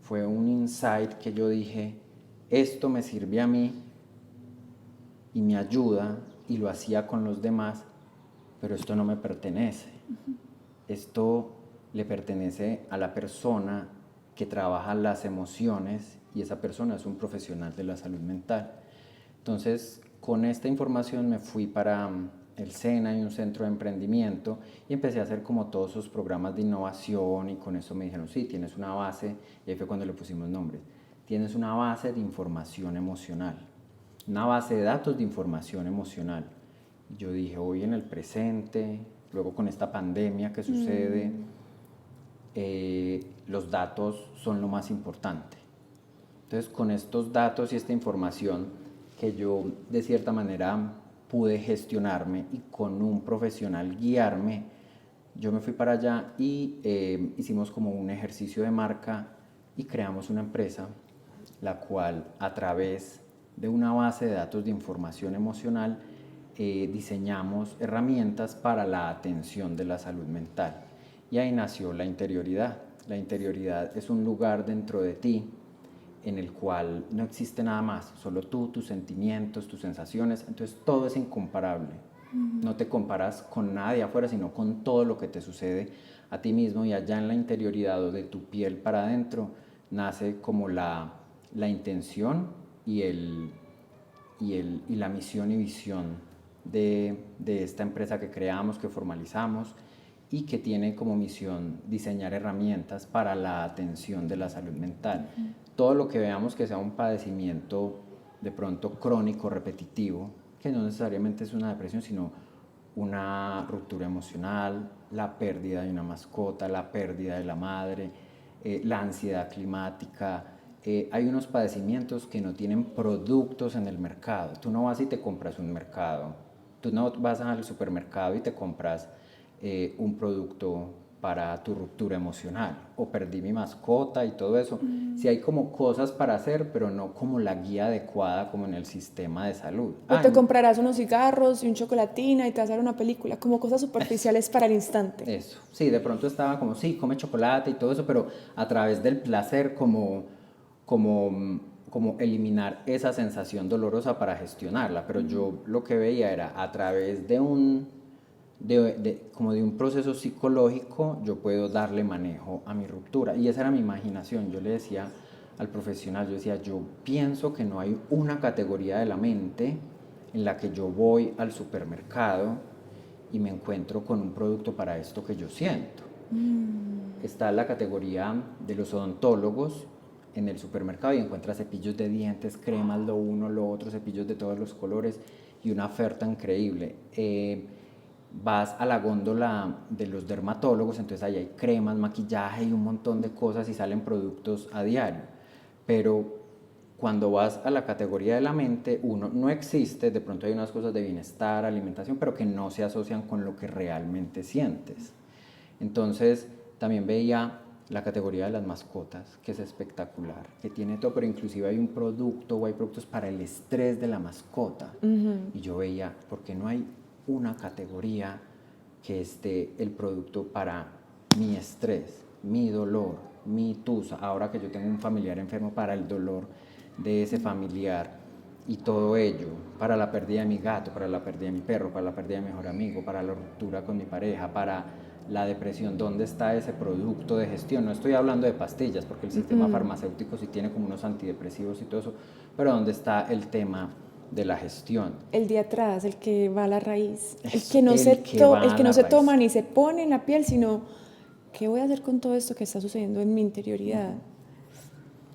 fue un insight que yo dije, esto me sirve a mí y me ayuda y lo hacía con los demás, pero esto no me pertenece. Esto le pertenece a la persona que trabaja las emociones y esa persona es un profesional de la salud mental. Entonces, con esta información me fui para el SENA y un centro de emprendimiento y empecé a hacer como todos esos programas de innovación y con eso me dijeron, sí, tienes una base, y ahí fue cuando le pusimos nombre, tienes una base de información emocional, una base de datos de información emocional. Y yo dije, hoy en el presente, luego con esta pandemia que sucede, los datos son lo más importante. Entonces, con estos datos y esta información que yo de cierta manera pude gestionarme y con un profesional guiarme, yo me fui para allá y hicimos como un ejercicio de marca y creamos una empresa, la cual a través de una base de datos de información emocional diseñamos herramientas para la atención de la salud mental. Y ahí nació la interioridad. La interioridad es un lugar dentro de ti en el cual no existe nada más, solo tú, tus sentimientos, tus sensaciones, entonces todo es incomparable. No te comparas con nadie afuera, sino con todo lo que te sucede a ti mismo y allá en la interioridad o de tu piel para adentro nace como la intención y la misión y visión de esta empresa que creamos, que formalizamos y que tiene como misión diseñar herramientas para la atención de la salud mental. Todo lo que veamos que sea un padecimiento de pronto crónico, repetitivo, que no necesariamente es una depresión, sino una ruptura emocional, la pérdida de una mascota, la pérdida de la madre, la ansiedad climática. Hay unos padecimientos que no tienen productos en el mercado. Tú no vas y te compras un mercado. Tú no vas al supermercado y te compras un producto para tu ruptura emocional o perdí mi mascota y todo eso. Sí hay como cosas para hacer, pero no como la guía adecuada como en el sistema de salud. O te comprarás unos cigarros y un chocolatina y te vas a ver una película, como cosas superficiales para el instante. Eso, sí, de pronto estaba como, sí, come chocolate y todo eso, pero a través del placer como eliminar esa sensación dolorosa para gestionarla. Pero yo lo que veía era a través de como de un proceso psicológico, yo puedo darle manejo a mi ruptura. Y esa era mi imaginación. Yo le decía al profesional, yo decía, yo pienso que no hay una categoría de la mente en la que yo voy al supermercado y me encuentro con un producto para esto que yo siento. Está la categoría de los odontólogos en el supermercado y encuentras cepillos de dientes, cremas, lo uno, lo otro, cepillos de todos los colores y una oferta increíble. Vas a la góndola de los dermatólogos, entonces ahí hay cremas, maquillaje y un montón de cosas y salen productos a diario. Pero cuando vas a la categoría de la mente, uno no existe, de pronto hay unas cosas de bienestar, alimentación, pero que no se asocian con lo que realmente sientes. Entonces también veía la categoría de las mascotas, que es espectacular, que tiene todo, pero inclusive hay un producto o hay productos para el estrés de la mascota. Y yo veía, ¿por qué no hay una categoría que esté el producto para mi estrés, mi dolor, mi tusa? Ahora que yo tengo un familiar enfermo, para el dolor de ese familiar y todo ello, para la pérdida de mi gato, para la pérdida de mi perro, para la pérdida de mi mejor amigo, para la ruptura con mi pareja, para la depresión. ¿Dónde está ese producto de gestión? No estoy hablando de pastillas, porque el sistema farmacéutico sí tiene como unos antidepresivos y todo eso, pero ¿dónde está el tema de la gestión? El de atrás, el que va a la raíz, el Eso, que no, el que va el a que no la se raíz. toma ni se pone en la piel, sino ¿qué voy a hacer con todo esto que está sucediendo en mi interioridad?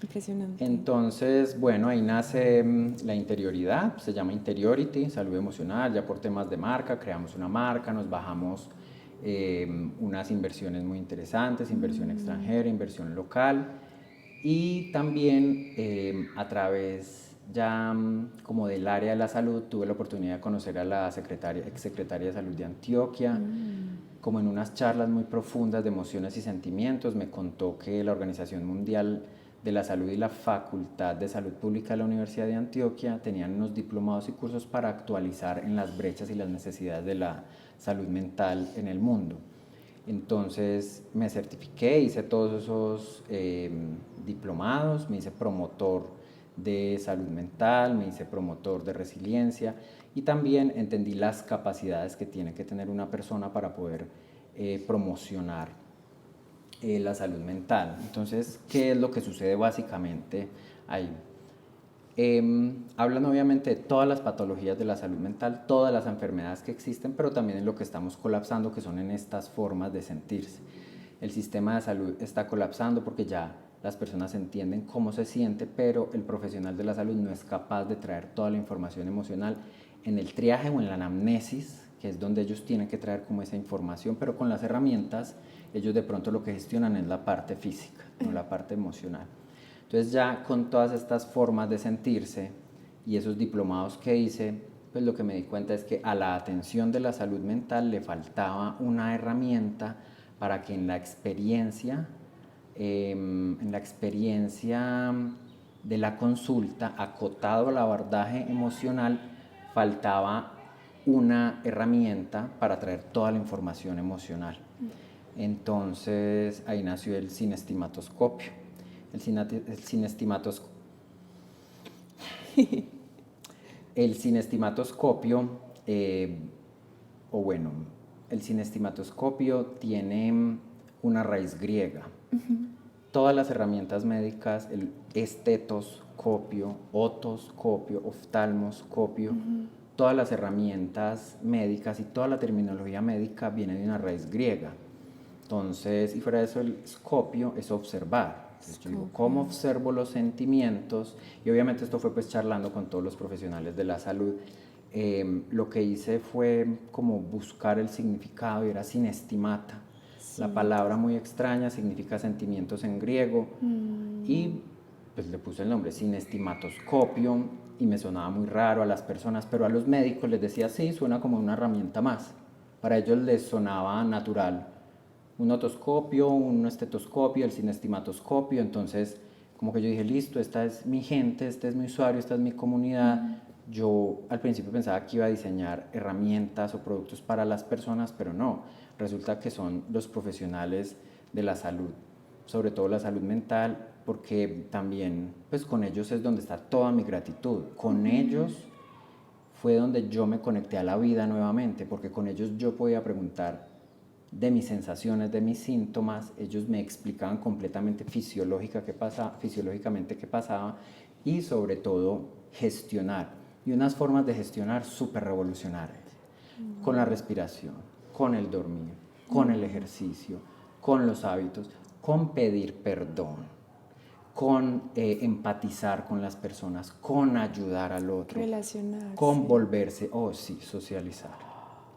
Impresionante. Entonces, bueno, ahí nace la interioridad, se llama Interiority, salud emocional, ya por temas de marca, creamos una marca, nos bajamos unas inversiones muy interesantes, inversión extranjera, inversión local, y también a través ya como del área de la salud tuve la oportunidad de conocer a la exsecretaria de Salud de Antioquia, como en unas charlas muy profundas de emociones y sentimientos, me contó que la Organización Mundial de la Salud y la Facultad de Salud Pública de la Universidad de Antioquia tenían unos diplomados y cursos para actualizar en las brechas y las necesidades de la salud mental en el mundo. Entonces me certifiqué, hice todos esos diplomados, me hice promotor de salud mental, me hice promotor de resiliencia y también entendí las capacidades que tiene que tener una persona para poder promocionar la salud mental. Entonces, ¿qué es lo que sucede básicamente ahí? Hablan obviamente de todas las patologías de la salud mental, todas las enfermedades que existen, pero también en lo que estamos colapsando, que son en estas formas de sentirse. El sistema de salud está colapsando porque ya las personas entienden cómo se siente, pero el profesional de la salud no es capaz de traer toda la información emocional en el triaje o en la anamnesis, que es donde ellos tienen que traer como esa información, pero con las herramientas ellos de pronto lo que gestionan es la parte física, no la parte emocional. Entonces ya con todas estas formas de sentirse y esos diplomados que hice, pues lo que me di cuenta es que a la atención de la salud mental le faltaba una herramienta para que en la experiencia de la consulta, acotado al abordaje emocional, faltaba una herramienta para traer toda la información emocional. Entonces ahí nació el sinestimatoscopio. El sinestimatoscopio, el sinestimatoscopio tiene una raíz griega. Todas las herramientas médicas, el estetoscopio, otoscopio, oftalmoscopio, todas las herramientas médicas y toda la terminología médica viene de una raíz griega. Entonces, y fuera de eso, el scopio es observar. Entonces, yo digo, ¿cómo observo los sentimientos? Y obviamente esto fue pues charlando con todos los profesionales de la salud. Lo que hice fue como buscar el significado y era sinestimata. Sí. La palabra muy extraña significa sentimientos en griego y pues le puse el nombre sinestimatoscopio y me sonaba muy raro a las personas, pero a los médicos les decía sí, suena como una herramienta más. Para ellos les sonaba natural. Un otoscopio, un estetoscopio, el sinestimatoscopio, entonces como que yo dije, listo, esta es mi gente, este es mi usuario, esta es mi comunidad. Yo al principio pensaba que iba a diseñar herramientas o productos para las personas, pero no, resulta que son los profesionales de la salud, sobre todo la salud mental, porque también pues con ellos es donde está toda mi gratitud, con ellos fue donde yo me conecté a la vida nuevamente, porque con ellos yo podía preguntar de mis sensaciones, de mis síntomas, ellos me explicaban completamente fisiológicamente qué pasaba y sobre todo gestionar, y unas formas de gestionar súper revolucionarias, con la respiración, con el dormir, con el ejercicio, con los hábitos, con pedir perdón, con empatizar con las personas, con ayudar al otro, relacionarse, con volverse, socializar.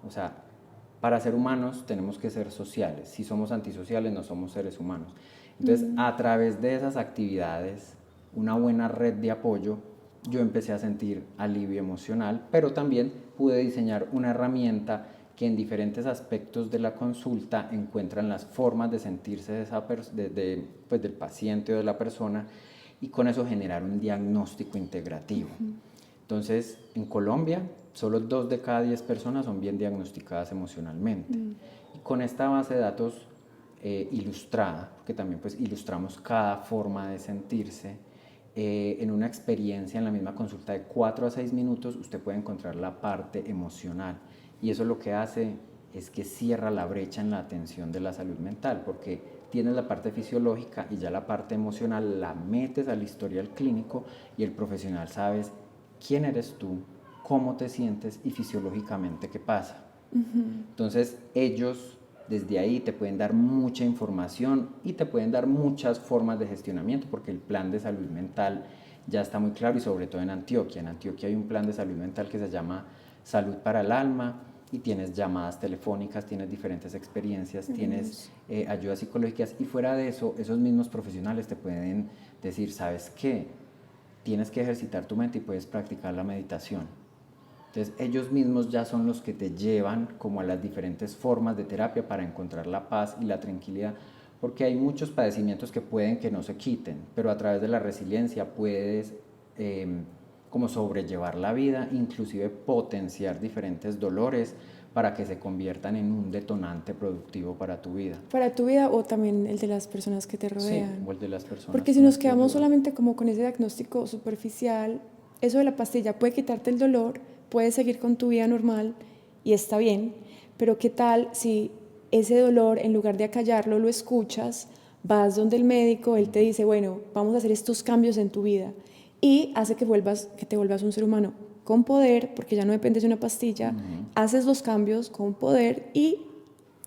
O sea, para ser humanos tenemos que ser sociales. Si somos antisociales no somos seres humanos. Entonces, a través de esas actividades, una buena red de apoyo, yo empecé a sentir alivio emocional, pero también pude diseñar una herramienta que en diferentes aspectos de la consulta encuentran las formas de sentirse pues, del paciente o de la persona, y con eso generar un diagnóstico integrativo. Entonces, en Colombia, solo 2 de cada 10 personas son bien diagnosticadas emocionalmente. Y con esta base de datos ilustrada, porque también pues ilustramos cada forma de sentirse, en una experiencia en la misma consulta de 4 a 6 minutos, usted puede encontrar la parte emocional. Y eso lo que hace es que cierra la brecha en la atención de la salud mental, porque tienes la parte fisiológica y ya la parte emocional la metes al historial clínico, y el profesional sabes quién eres tú, cómo te sientes y fisiológicamente qué pasa. Entonces ellos desde ahí te pueden dar mucha información y te pueden dar muchas formas de gestionamiento, porque el plan de salud mental ya está muy claro, y sobre todo en Antioquia. En Antioquia hay un plan de salud mental que se llama Salud para el Alma, y tienes llamadas telefónicas, tienes diferentes experiencias, tienes ayudas psicológicas, y fuera de eso, esos mismos profesionales te pueden decir, ¿sabes qué? Tienes que ejercitar tu mente y puedes practicar la meditación. Entonces ellos mismos ya son los que te llevan como a las diferentes formas de terapia para encontrar la paz y la tranquilidad, porque hay muchos padecimientos que pueden que no se quiten, pero a través de la resiliencia puedes como sobrellevar la vida, inclusive potenciar diferentes dolores para que se conviertan en un detonante productivo para tu vida. Para tu vida o también el de las personas que te rodean. Sí, o el de las personas. Porque si nos quedamos solamente como con ese diagnóstico superficial, eso de la pastilla puede quitarte el dolor, puedes seguir con tu vida normal y está bien, pero ¿qué tal si ese dolor, en lugar de acallarlo, lo escuchas, vas donde el médico, él te dice, bueno, vamos a hacer estos cambios en tu vida, y hace que te vuelvas un ser humano con poder, porque ya no dependes de una pastilla, haces los cambios con poder y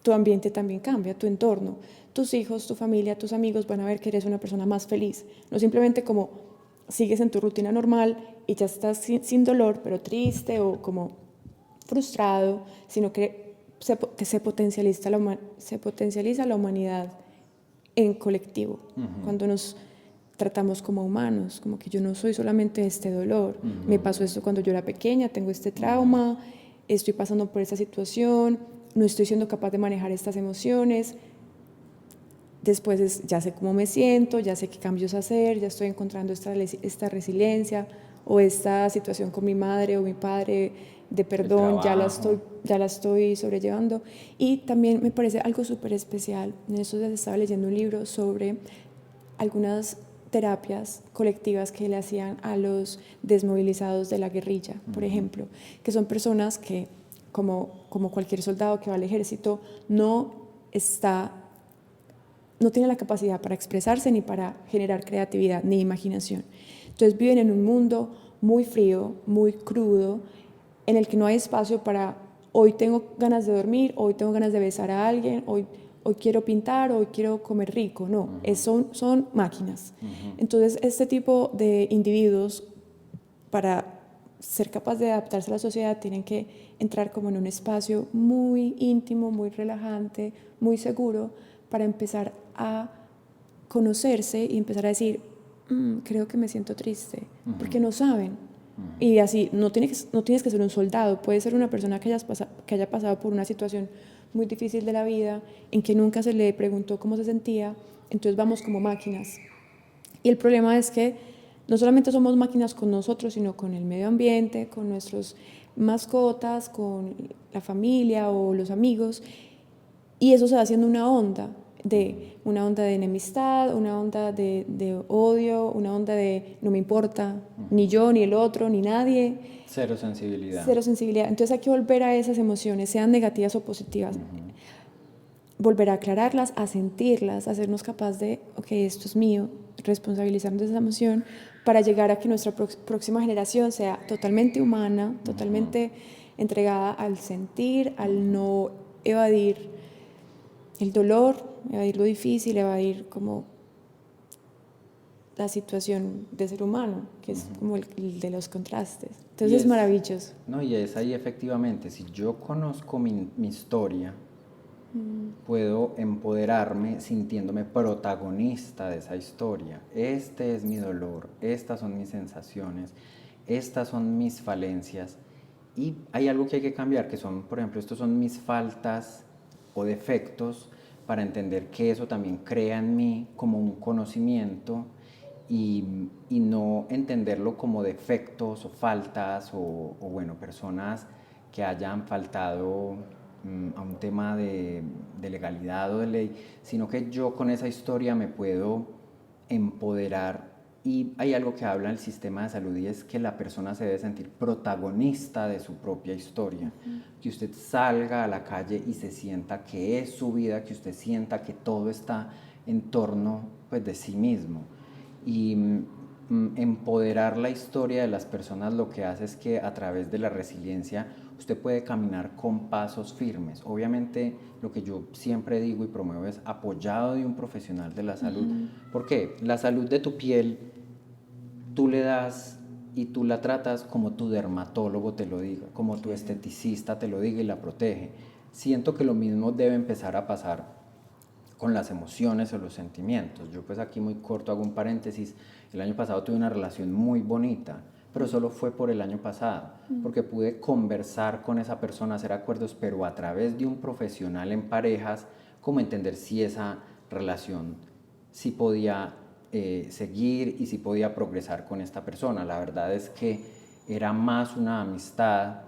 tu ambiente también cambia, tu entorno, tus hijos, tu familia, tus amigos van a ver que eres una persona más feliz, no simplemente como sigues en tu rutina normal y ya estás sin dolor, pero triste o como frustrado, sino que se potencializa la humanidad en colectivo, cuando nos tratamos como humanos, como que yo no soy solamente este dolor, me pasó esto cuando yo era pequeña, tengo este trauma, estoy pasando por esta situación, no estoy siendo capaz de manejar estas emociones, después ya sé cómo me siento, ya sé qué cambios hacer, ya estoy encontrando esta resiliencia, o esta situación con mi madre o mi padre de perdón, ya la estoy sobrellevando. Y también me parece algo súper especial, en estos días estaba leyendo un libro sobre algunas terapias colectivas que le hacían a los desmovilizados de la guerrilla, por ejemplo, que son personas que, como cualquier soldado que va al ejército, no tiene la capacidad para expresarse ni para generar creatividad ni imaginación. Entonces viven en un mundo muy frío, muy crudo, en el que no hay espacio para hoy tengo ganas de dormir, hoy tengo ganas de besar a alguien, hoy quiero pintar, hoy quiero comer rico. No, son máquinas. Entonces este tipo de individuos, para ser capaz de adaptarse a la sociedad, tienen que entrar como en un espacio muy íntimo, muy relajante, muy seguro, para empezar a conocerse y empezar a decir, creo que me siento triste, porque no saben. Y así, no tienes que ser un soldado, puede ser una persona que haya pasado por una situación muy difícil de la vida, en que nunca se le preguntó cómo se sentía, entonces vamos como máquinas. Y el problema es que no solamente somos máquinas con nosotros, sino con el medio ambiente, con nuestras mascotas, con la familia o los amigos, y eso se va haciendo una onda de enemistad, una onda de odio, una onda de no me importa, ni yo, ni el otro, ni nadie. Cero sensibilidad. Cero sensibilidad. Entonces hay que volver a esas emociones, sean negativas o positivas. Volver a aclararlas, a sentirlas, a hacernos capaz de, ok, esto es mío, responsabilizarnos de esa emoción, para llegar a que nuestra próxima generación sea totalmente humana, totalmente entregada al sentir, al no evadir el dolor, evadir lo difícil, evadir como la situación de ser humano, que es como el de los contrastes. Entonces es maravilloso. No, y es ahí efectivamente, si yo conozco mi historia, puedo empoderarme sintiéndome protagonista de esa historia. Este es mi dolor, estas son mis sensaciones, estas son mis falencias, y hay algo que hay que cambiar, que son, por ejemplo, estos son mis faltas o defectos, para entender que eso también crea en mí como un conocimiento y no entenderlo como defectos o faltas o bueno, personas que hayan faltado a un tema de legalidad o de ley, sino que yo con esa historia me puedo empoderar. Y hay algo que habla el sistema de salud y es que la persona se debe sentir protagonista de su propia historia. Que usted salga a la calle y se sienta que es su vida, que usted sienta que todo está en torno pues, de sí mismo. Y empoderar la historia de las personas lo que hace es que a través de la resiliencia usted puede caminar con pasos firmes. Obviamente lo que yo siempre digo y promuevo es apoyado de un profesional de la salud. ¿Por qué? La salud de tu piel tú le das y tú la tratas como tu dermatólogo te lo diga, como tu esteticista te lo diga y la protege. Siento que lo mismo debe empezar a pasar con las emociones o los sentimientos. Yo pues aquí muy corto hago un paréntesis. El año pasado tuve una relación muy bonita, pero solo fue por el año pasado, porque pude conversar con esa persona, hacer acuerdos, pero a través de un profesional en parejas, como entender si esa relación sí podía seguir y si podía progresar con esta persona. La verdad es que era más una amistad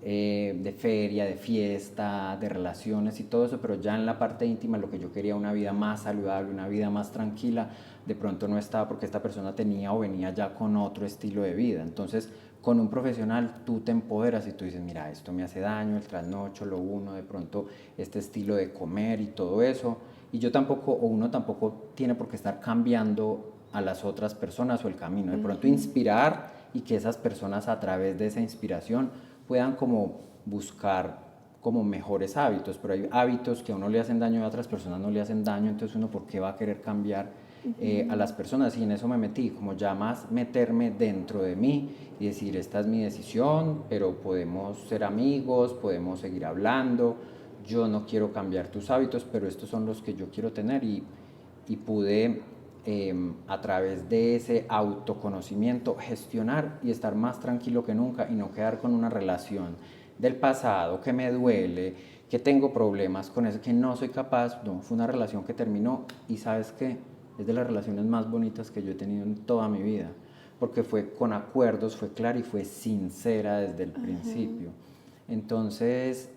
de feria, de fiesta, de relaciones y todo eso, pero ya en la parte íntima lo que yo quería, una vida más saludable, una vida más tranquila, de pronto no estaba porque esta persona tenía o venía ya con otro estilo de vida. Entonces, con un profesional tú te empoderas y tú dices, mira, esto me hace daño, el trasnocho, lo uno, de pronto este estilo de comer y todo eso. Y yo tampoco, o uno tampoco tiene por qué estar cambiando a las otras personas o el camino. De pronto inspirar y que esas personas a través de esa inspiración puedan como buscar como mejores hábitos, pero hay hábitos que a uno le hacen daño y a otras personas no le hacen daño, entonces uno por qué va a querer cambiar a las personas. Y en eso me metí, como ya más meterme dentro de mí y decir, esta es mi decisión, pero podemos ser amigos, podemos seguir hablando, yo no quiero cambiar tus hábitos, pero estos son los que yo quiero tener y pude a través de ese autoconocimiento gestionar y estar más tranquilo que nunca y no quedar con una relación del pasado que me duele, que tengo problemas con eso, que no soy capaz. No, fue una relación que terminó y sabes que es de las relaciones más bonitas que yo he tenido en toda mi vida, porque fue con acuerdos, fue clara y fue sincera desde el principio. Entonces,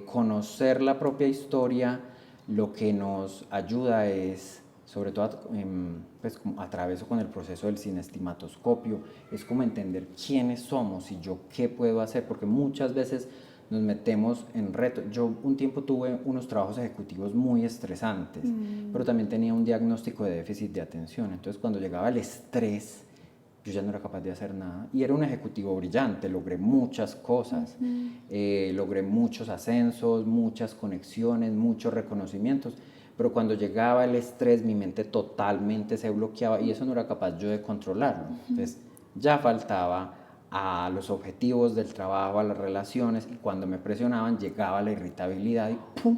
conocer la propia historia lo que nos ayuda es, sobre todo pues, a través o con el proceso del cinestigmatoscopio, es como entender quiénes somos y yo qué puedo hacer, porque muchas veces nos metemos en retos. Yo un tiempo tuve unos trabajos ejecutivos muy estresantes, pero también tenía un diagnóstico de déficit de atención. Entonces, cuando llegaba el estrés, yo ya no era capaz de hacer nada y era un ejecutivo brillante, logré muchas cosas, logré muchos ascensos, muchas conexiones, muchos reconocimientos, pero cuando llegaba el estrés mi mente totalmente se bloqueaba y eso no era capaz yo de controlarlo. Entonces ya faltaba a los objetivos del trabajo, a las relaciones, y cuando me presionaban llegaba la irritabilidad y ¡pum!,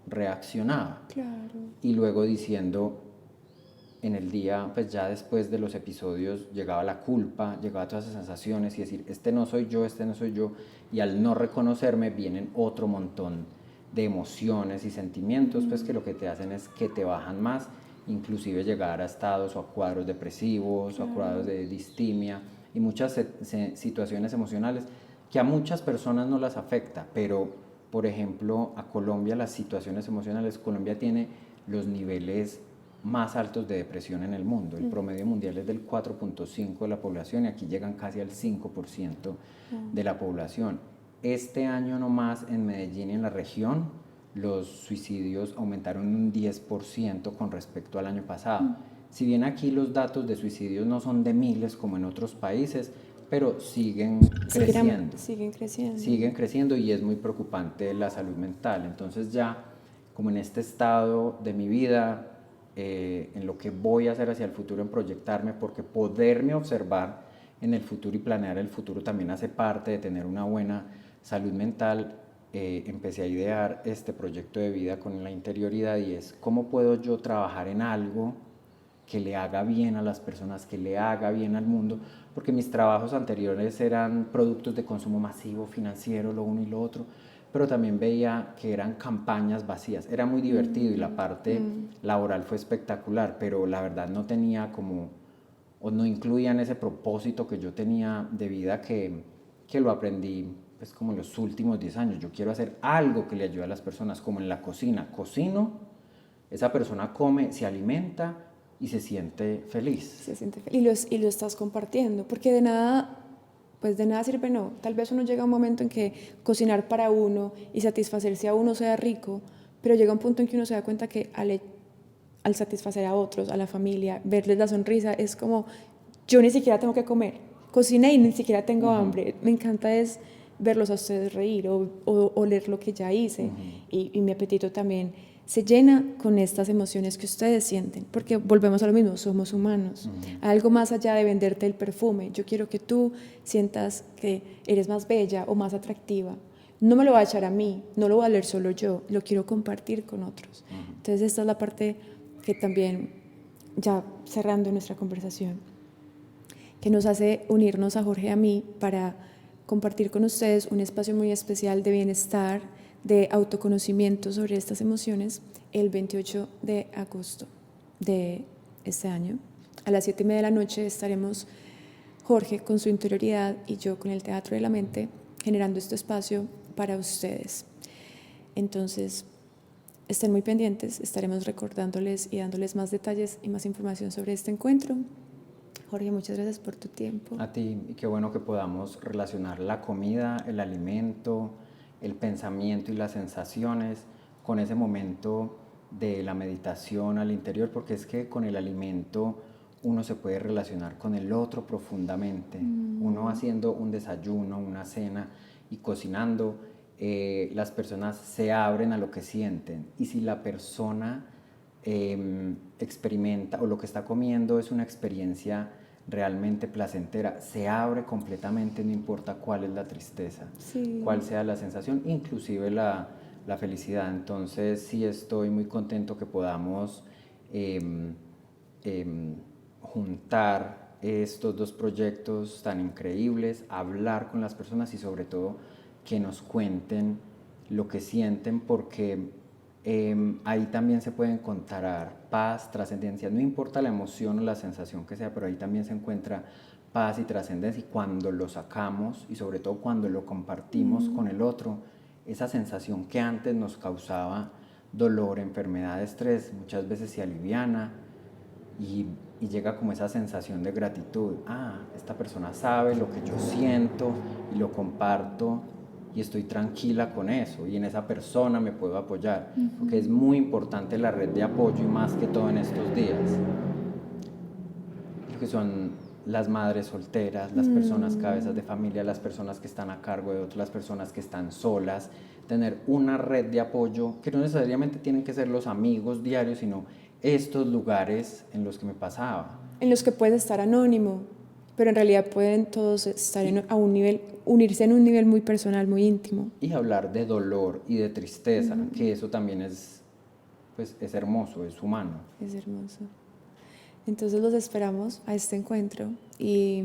reaccionaba. Claro. Y luego diciendo, en el día, pues ya después de los episodios llegaba la culpa, llegaba todas esas sensaciones y decir, este no soy yo, y al no reconocerme vienen otro montón de emociones y sentimientos, pues que lo que te hacen es que te bajan más, inclusive llegar a estados o a cuadros depresivos o a cuadros de distimia y muchas situaciones emocionales que a muchas personas no las afecta, pero por ejemplo a Colombia las situaciones emocionales, Colombia tiene los niveles más altos de depresión en el mundo. El promedio mundial es del 4.5 de la población y aquí llegan casi al 5% de la población. Este año nomás en Medellín y en la región los suicidios aumentaron un 10% con respecto al año pasado. Si bien aquí los datos de suicidios no son de miles como en otros países, pero siguen creciendo. Siguen creciendo. Siguen creciendo y es muy preocupante la salud mental. Entonces ya como en este estado de mi vida, en lo que voy a hacer hacia el futuro, en proyectarme, porque poderme observar en el futuro y planear el futuro también hace parte de tener una buena salud mental. Empecé a idear este proyecto de vida con la interioridad y es cómo puedo yo trabajar en algo que le haga bien a las personas, que le haga bien al mundo, porque mis trabajos anteriores eran productos de consumo masivo, financiero, lo uno y lo otro, pero también veía que eran campañas vacías. Era muy divertido y la parte laboral fue espectacular, pero la verdad no tenía como, o no incluían ese propósito que yo tenía de vida que lo aprendí pues como en los últimos 10 años. Yo quiero hacer algo que le ayude a las personas, como en la cocina. Cocino, esa persona come, se alimenta y se siente feliz. Se siente feliz y lo estás compartiendo, porque de nada, pues de nada sirve, no. Tal vez uno llega a un momento en que cocinar para uno y satisfacerse a uno sea rico, pero llega un punto en que uno se da cuenta que al satisfacer a otros, a la familia, verles la sonrisa, es como, yo ni siquiera tengo que comer, cociné y ni siquiera tengo hambre. Me encanta es verlos a ustedes reír o oler lo que ya hice, y mi apetito también se llena con estas emociones que ustedes sienten, porque volvemos a lo mismo, somos humanos. Algo más allá de venderte el perfume, yo quiero que tú sientas que eres más bella o más atractiva. No me lo va a echar a mí, no lo voy a leer solo yo, lo quiero compartir con otros. Entonces esta es la parte que también, ya cerrando nuestra conversación, que nos hace unirnos a Jorge y a mí para compartir con ustedes un espacio muy especial de bienestar, de autoconocimiento sobre estas emociones, el 28 de agosto de este año. A las 7:30 de la noche estaremos Jorge con su interioridad y yo con el Teatro de la Mente, generando este espacio para ustedes. Entonces, estén muy pendientes, estaremos recordándoles y dándoles más detalles y más información sobre este encuentro. Jorge, muchas gracias por tu tiempo. A ti, y qué bueno que podamos relacionar la comida, el alimento, el pensamiento y las sensaciones con ese momento de la meditación al interior, porque es que con el alimento uno se puede relacionar con el otro profundamente. Uno haciendo un desayuno, una cena y cocinando, las personas se abren a lo que sienten, y si la persona experimenta o lo que está comiendo es una experiencia realmente placentera, se abre completamente, no importa cuál es la tristeza, cuál sea la sensación, inclusive la felicidad. Entonces sí estoy muy contento que podamos juntar estos dos proyectos tan increíbles, hablar con las personas y sobre todo que nos cuenten lo que sienten, porque ahí también se puede encontrar paz, trascendencia, no importa la emoción o la sensación que sea, pero ahí también se encuentra paz y trascendencia, y cuando lo sacamos y sobre todo cuando lo compartimos con el otro, esa sensación que antes nos causaba dolor, enfermedad, estrés, muchas veces se aliviana y llega como esa sensación de gratitud. Esta persona sabe lo que yo siento y lo comparto y estoy tranquila con eso, y en esa persona me puedo apoyar, porque es muy importante la red de apoyo, y más que todo en estos días, que son las madres solteras, las personas cabezas de familia, las personas que están a cargo de otras, las personas que están solas, tener una red de apoyo, que no necesariamente tienen que ser los amigos diarios, sino estos lugares en los que me pasaba. En los que puedes estar anónimo, pero en realidad pueden todos estar a un nivel, unirse en un nivel muy personal, muy íntimo. Y hablar de dolor y de tristeza, que eso también es, pues, es hermoso, es humano. Es hermoso. Entonces los esperamos a este encuentro y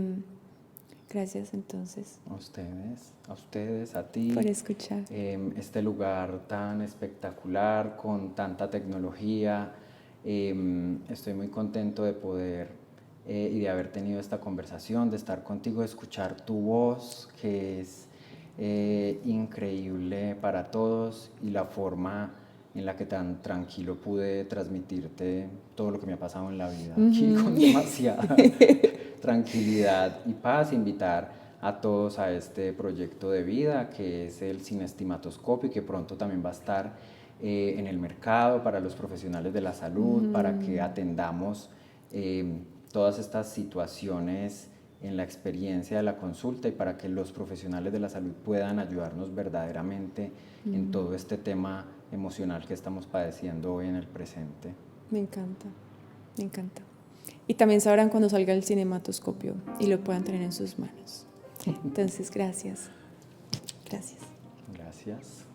gracias entonces. A ustedes, a ti. Por escuchar. Este lugar tan espectacular, con tanta tecnología. Estoy muy contento de poder y de haber tenido esta conversación, de estar contigo, de escuchar tu voz, que es increíble para todos, y la forma en la que tan tranquilo pude transmitirte todo lo que me ha pasado en la vida, aquí con demasiada tranquilidad y paz. Invitar a todos a este proyecto de vida que es el cinestigmatoscopio, y que pronto también va a estar en el mercado para los profesionales de la salud, para que atendamos todas estas situaciones en la experiencia de la consulta, y para que los profesionales de la salud puedan ayudarnos verdaderamente en todo este tema emocional que estamos padeciendo hoy en el presente. Me encanta, me encanta. Y también sabrán cuando salga el cinematoscopio y lo puedan tener en sus manos. Entonces, gracias. Gracias. Gracias.